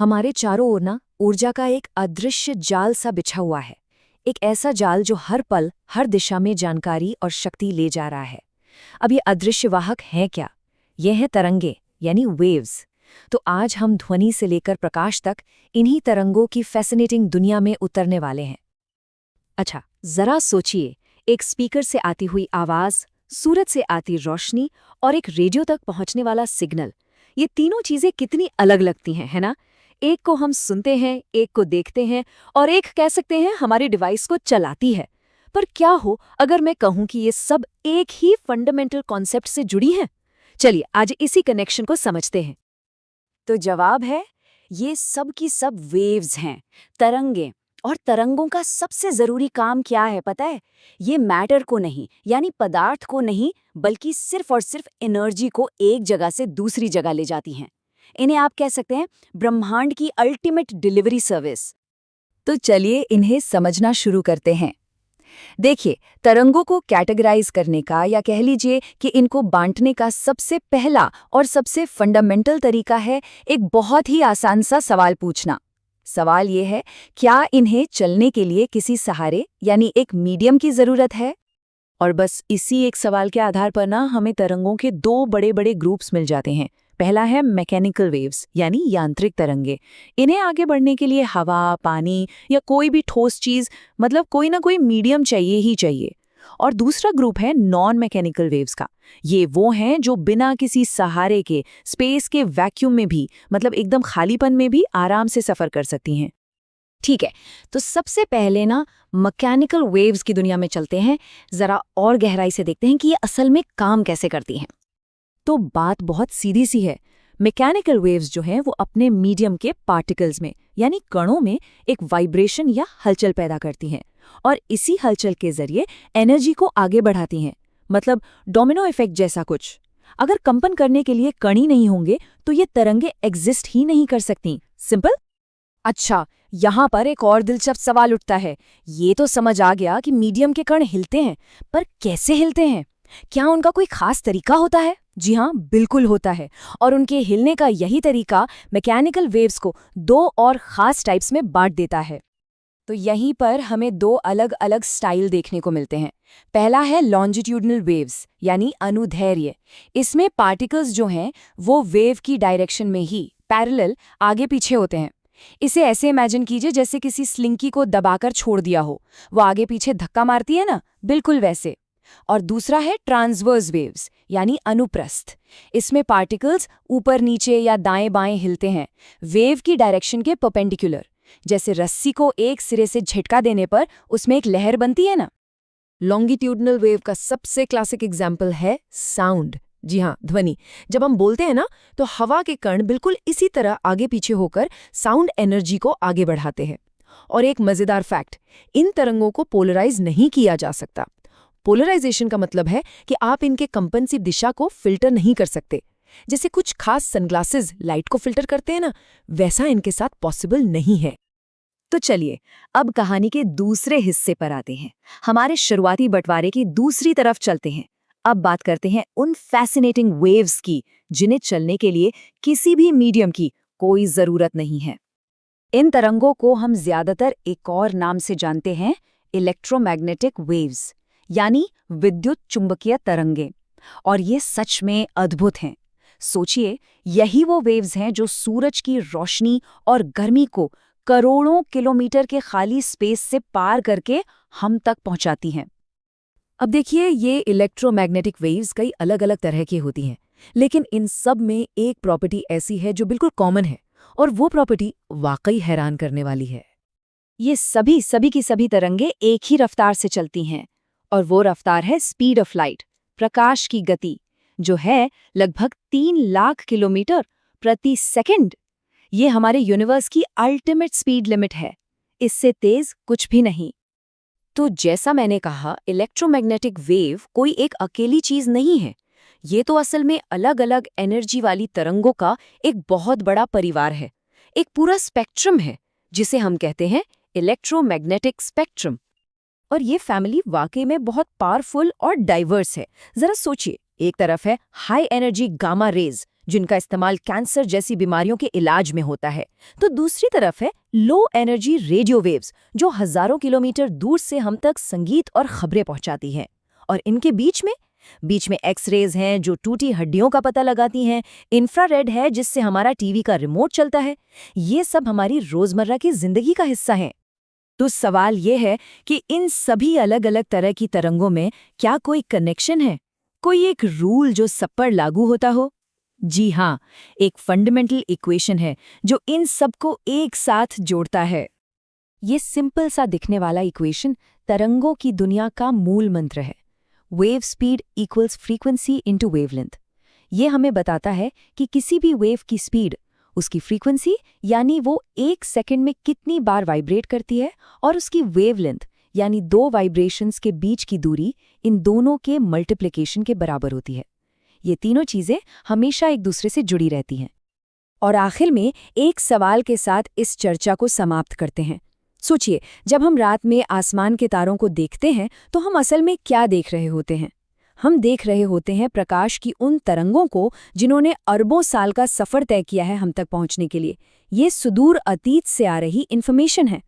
हमारे चारों ओर ना ऊर्जा का एक अदृश्य जाल सा बिछा हुआ है। एक ऐसा जाल जो हर पल हर दिशा में जानकारी और शक्ति ले जा रहा है। अब ये अदृश्य वाहक हैं क्या? ये हैं तरंगे, यानी वेव्स। तो आज हम ध्वनि से लेकर प्रकाश तक इन्हीं तरंगों की फैसिनेटिंग दुनिया में उतरने वाले हैं। अच्छा, जरा सोचिए, एक स्पीकर से आती हुई आवाज, सूरज से आती रोशनी और एक रेडियो तक पहुंचने वाला सिग्नल। ये तीनों चीजें कितनी अलग लगती हैं, है ना? एक को हम सुनते हैं, एक को देखते हैं और एक कह सकते हैं हमारे डिवाइस को चलाती है। पर क्या हो अगर मैं कहूं कि ये सब एक ही फंडामेंटल कॉन्सेप्ट से जुड़ी हैं? चलिए आज इसी कनेक्शन को समझते हैं। तो जवाब है, ये सब की सब वेव्स हैं, तरंगे। और तरंगों का सबसे जरूरी काम क्या है पता है? ये मैटर को नहीं, यानी पदार्थ को नहीं, बल्कि सिर्फ और सिर्फ एनर्जी को एक जगह से दूसरी जगह ले जाती हैं। इन्हें आप कह सकते हैं ब्रह्मांड की अल्टीमेट डिलीवरी सर्विस। तो चलिए इन्हें समझना शुरू करते हैं। देखिए, तरंगों को कैटेगराइज करने का या कह लीजिए कि इनको बांटने का सबसे पहला और सबसे फंडामेंटल तरीका है एक बहुत ही आसान सा सवाल पूछना। सवाल ये है, क्या इन्हें चलने के लिए किसी सहारे यानी एक मीडियम की जरूरत है? और बस इसी एक सवाल के आधार पर ना हमें तरंगों के दो बड़े बड़े ग्रुप्स मिल जाते हैं। पहला है मैकेनिकल वेव्स, यानी यांत्रिक तरंगे। इन्हें आगे बढ़ने के लिए हवा, पानी या कोई भी ठोस चीज, मतलब कोई ना कोई मीडियम चाहिए ही चाहिए। और दूसरा ग्रुप है नॉन मैकेनिकल वेव्स का। ये वो हैं जो बिना किसी सहारे के स्पेस के वैक्यूम में भी, मतलब एकदम खालीपन में भी आराम से सफर कर सकती हैं। ठीक है, तो सबसे पहले ना मैकेनिकल वेव्स की दुनिया में चलते हैं। जरा और गहराई से देखते हैं कि ये असल में काम कैसे करती हैं। तो बात बहुत सीधी सी है। मैकेनिकल वेव्स जो हैं वो अपने मीडियम के पार्टिकल्स में, यानी कणों में एक वाइब्रेशन या हलचल पैदा करती हैं और इसी हलचल के जरिए एनर्जी को आगे बढ़ाती हैं। मतलब डोमिनो इफेक्ट जैसा कुछ। अगर कंपन करने के लिए कण ही नहीं होंगे तो ये तरंगे एग्जिस्ट ही नहीं कर सकती। सिंपल। अच्छा, यहाँ पर एक और दिलचस्प सवाल उठता है। ये तो समझ आ गया कि मीडियम के कण हिलते हैं, पर कैसे हिलते हैं? क्या उनका कोई खास तरीका होता है? जी हाँ, बिल्कुल होता है। और उनके हिलने का यही तरीका मैकेनिकल वेव्स को दो और खास टाइप्स में बांट देता है। तो यहीं पर हमें दो अलग अलग स्टाइल देखने को मिलते हैं। पहला है लॉन्जिट्यूडनल वेव्स, यानी अनुदैर्ध्य। इसमें पार्टिकल्स जो हैं वो वेव की डायरेक्शन में ही पैरेलल आगे पीछे होते हैं। इसे ऐसे इमेजिन कीजिए जैसे किसी स्लिंकी को दबाकर छोड़ दिया हो, वो आगे पीछे धक्का मारती है ना, बिल्कुल वैसे। और दूसरा है ट्रांसवर्स वेव्स, यानी अनुप्रस्थ। इसमें पार्टिकल्स ऊपर नीचे या दाएं बाएं हिलते हैं, वेव की डायरेक्शन के परपेंडिकुलर। जैसे रस्सी को एक सिरे से झटका देने पर उसमें एक लहर बनती है ना। लॉन्गिट्यूडनल वेव का सबसे क्लासिक एग्जाम्पल है साउंड। जी हाँ, ध्वनि। जब हम बोलते हैं ना तो हवा के कण बिल्कुल इसी तरह आगे पीछे होकर साउंड एनर्जी को आगे बढ़ाते हैं। और एक मजेदार फैक्ट, इन तरंगों को पोलराइज नहीं किया जा सकता। पोलराइजेशन का मतलब है कि आप इनके कंपन की दिशा को फिल्टर नहीं कर सकते। जैसे कुछ खास सनग्लासेस लाइट को फिल्टर करते हैं ना, वैसा इनके साथ पॉसिबल नहीं है। तो चलिए अब कहानी के दूसरे हिस्से पर आते हैं। हमारे शुरुआती बंटवारे की दूसरी तरफ चलते हैं। अब बात करते हैं उन फैसिनेटिंग वेव्स की जिन्हें चलने के लिए किसी भी मीडियम की कोई जरूरत नहीं है। इन तरंगों को हम ज्यादातर एक और नाम से जानते हैं, इलेक्ट्रोमैग्नेटिक वेव्स, यानी विद्युत चुंबकीय तरंगे। और ये सच में अद्भुत हैं। सोचिए, यही वो वेव्स हैं जो सूरज की रोशनी और गर्मी को करोड़ों किलोमीटर के खाली स्पेस से पार करके हम तक पहुंचाती हैं। अब देखिए, ये इलेक्ट्रोमैग्नेटिक वेव्स कई अलग अलग तरह की होती हैं, लेकिन इन सब में एक प्रॉपर्टी ऐसी है जो बिल्कुल कॉमन है, और वो प्रॉपर्टी वाकई हैरान करने वाली है। ये सभी की सभी तरंगे एक ही रफ्तार से चलती हैं, और वो रफ्तार है स्पीड ऑफ लाइट, प्रकाश की गति, जो है लगभग 3 लाख किलोमीटर प्रति सेकंड। ये हमारे यूनिवर्स की अल्टीमेट स्पीड लिमिट है। इससे तेज कुछ भी नहीं। तो जैसा मैंने कहा, इलेक्ट्रोमैग्नेटिक वेव कोई एक अकेली चीज नहीं है। ये तो असल में अलग अलग एनर्जी वाली तरंगों का एक बहुत बड़ा परिवार है, एक पूरा स्पेक्ट्रम है, जिसे हम कहते हैं इलेक्ट्रोमैग्नेटिक स्पेक्ट्रम। और ये फैमिली वाकई में बहुत पावरफुल और डाइवर्स है। जरा सोचिए, एक तरफ है हाई एनर्जी गामा रेज, जिनका इस्तेमाल कैंसर जैसी बीमारियों के इलाज में होता है। तो दूसरी तरफ है लो एनर्जी रेडियो वेव्स, जो हजारों किलोमीटर दूर से हम तक संगीत और खबरें पहुंचाती हैं। और इनके बीच में एक्स-रेज हैं जो टूटी हड्डियों का पता लगाती हैं, इंफ्रारेड है जिससे हमारा टीवी का रिमोट चलता है। ये सब हमारी रोजमर्रा की जिंदगी का हिस्सा हैं। तो सवाल ये है कि इन सभी अलग-अलग तरह की तरंगों में क्या कोई कनेक्शन है? कोई एक रूल जो सब पर लागू होता हो? जी हाँ, एक फंडामेंटल इक्वेशन है जो इन सबको एक साथ जोड़ता है। ये सिंपल सा दिखने वाला इक्वेशन तरंगों की दुनिया का मूल मंत्र है। Wave speed equals frequency into wavelength. ये हमें बताता है कि किसी भी वेव की स्पीड उसकी फ्रीक्वेंसी यानी वो एक सेकंड में कितनी बार वाइब्रेट करती है, और उसकी वेवलेंथ यानी दो वाइब्रेशंस के बीच की दूरी, इन दोनों के मल्टीप्लिकेशन के बराबर होती है। ये तीनों चीजें हमेशा एक दूसरे से जुड़ी रहती हैं। और आखिर में एक सवाल के साथ इस चर्चा को समाप्त करते हैं। सोचिए, जब हम रात में आसमान के तारों को देखते हैं तो हम असल में क्या देख रहे होते हैं? हम देख रहे होते हैं प्रकाश की उन तरंगों को जिन्होंने अरबों साल का सफर तय किया है हम तक पहुंचने के लिए। ये सुदूर अतीत से आ रही इन्फॉर्मेशन है।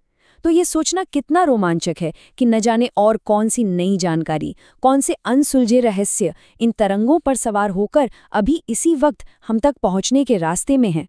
तो ये सोचना कितना रोमांचक है कि न जाने और कौन सी नई जानकारी, कौन से अनसुलझे रहस्य इन तरंगों पर सवार होकर अभी इसी वक्त हम तक पहुंचने के रास्ते में हैं।